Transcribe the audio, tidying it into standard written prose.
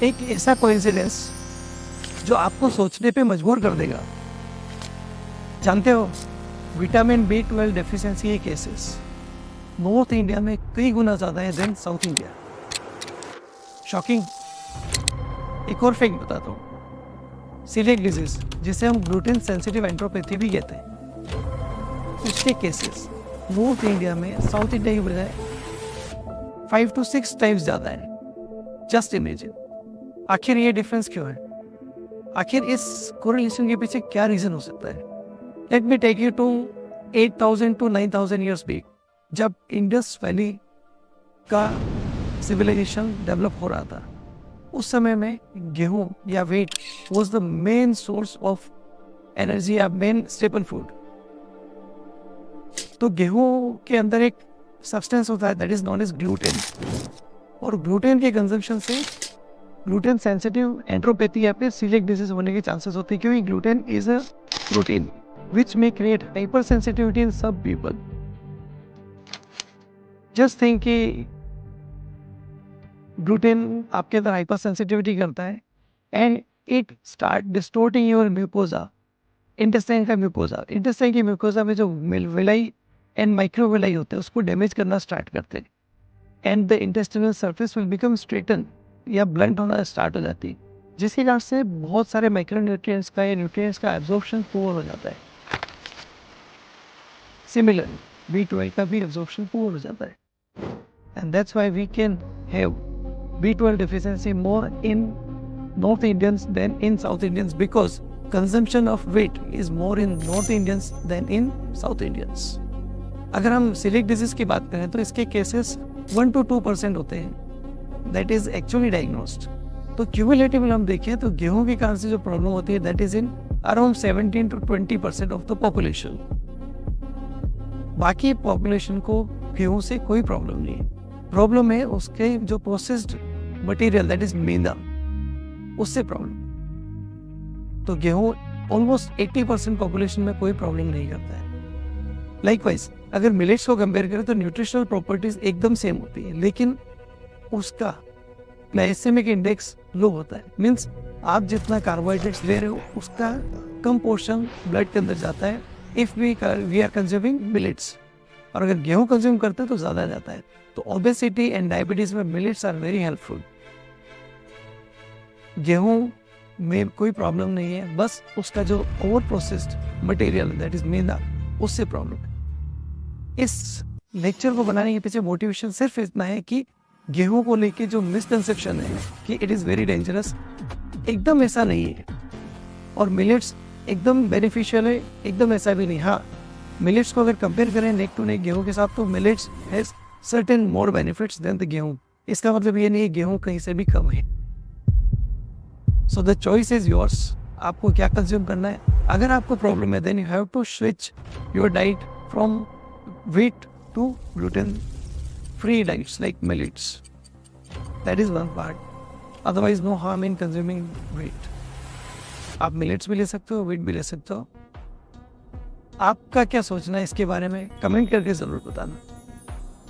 एक ऐसा कोइंसिडेंस जो आपको सोचने पे मजबूर कर देगा। जानते हो, विटामिन B12 डेफिशिएंसी के केसेस नॉर्थ इंडिया में कई गुना ज़्यादा है देन साउथ इंडिया। शॉकिंग। एक और फैक्ट बताता हूँ, सीलिएक डिजीज जिसे हम ग्लूटेन सेंसिटिव एंट्रोपैथी भी कहते हैं, उसके केसेस नॉर्थ इंडिया में साउथ इंडिया की बजाय 5 to 6 टाइम्स ज़्यादा है। Just imagine. आखिर ये डिफरेंस क्यों है? आखिर इस कोरिलेशन के पीछे क्या रीज़न हो सकता है? Let me take you to 8,000 to 9,000 years back, जब इंडस वैली का सिविलाइजेशन डेवलप हो रहा था। उस समय में गेहूं या wheat was the main source of energy या मेन स्टेपल फूड। तो गेहूं के अंदर एक सब्सटेंस होता है that is known as gluten, और ग्लूटेन के कंजम्पशन से ग्लूटेन सेंसिटिव एंट्रोपैथी या फिर सीलिएक डिजीज होने के चांसेस होते हैं, क्योंकि gluten is a protein which may create hypersensitivity in some people. Just think कि gluten आपके अंदर hypersensitivity करता है and it start distorting your mucosa, intestine का mucosa. Intestine की mucosa में जो villi and microvilli होते हैं उसको डैमेज करना स्टार्ट करते हैं and the intestinal surface will become straighten या blunt होना स्टार्ट हो जाती है, जिसके कारण से बहुत सारे माइक्रोन्यूट्रिएंट्स का या न्यूट्रिएंट्स का एब्जॉर्प्शन पुअर हो जाता है। Similarly, B12 का भी absorption poor हो जाता है, and that's why we can have B12 deficiency more in North Indians than in South Indians, because consumption of wheat is more in North Indians than in South Indians. अगर हम celiac disease की बात करें तो इसके cases 1 to 2% होते हैं, that is actually diagnosed. तो cumulatively हम देखें तो गेहूं के कारण से जो प्रॉब्लम होती है that is in around 17 to 20% of the population. बाकी पॉपुलेशन को गेहूं से कोई प्रॉब्लम नहीं है। प्रॉब्लम है उसके जो processed material that is maida, उससे प्रॉब्लम। तो गेहूं ऑलमोस्ट 80% पॉपुलेशन में कोई प्रॉब्लम नहीं करता है। लाइकवाइज अगर मिलेट्स को कंपेयर करें तो न्यूट्रिशनल प्रॉपर्टीज एकदम सेम होती है, लेकिन उसका ग्लाइसेमिक इंडेक्स लो होता है। मीन्स आप जितना कार्बोहाइड्रेट्स ले रहे हो उसका कम पोर्शन ब्लड के अंदर जाता है if we are consuming millets, और अगर गेहूं कंज्यूम करते हैं तो ज़्यादा जाता है। तो ओबेसिटी एंड डायबिटीज़ में मिलेट्स आर वेरी हेल्पफुल। गेहूं में कोई प्रॉब्लम नहीं है, बस उसका जो over processed material that is maida, उससे प्रॉब्लम है। इस लेक्चर को बनाने के पीछे मोटिवेशन सिर्फ इतना है कि गेहूं को लेके जो मिसकंसेप्शन है कि इट इज़ वेरी डेंजरस, एकदम ऐसा नहीं है। और मिलेट्स एकदम बेनिफिशियल है, एकदम ऐसा भी नहीं। हाँ, मिलेट्स को अगर कंपेयर करें नेक टू नेक गेहूं के साथ तो millets has certain more benefits than the gehun. इसका मतलब ये नहीं है गेहूं कहीं से भी कम है। So the choice is yours, आपको क्या कंज्यूम करना है। अगर आपको प्रॉब्लम है then you have to switch your diet from wheat to gluten free diets like millets. That is one part. Otherwise no harm in consuming wheat. आप millets भी ले सकते हो, व्हीट भी ले सकते हो। आपका क्या सोचना है इसके बारे में कमेंट करके ज़रूर बताना।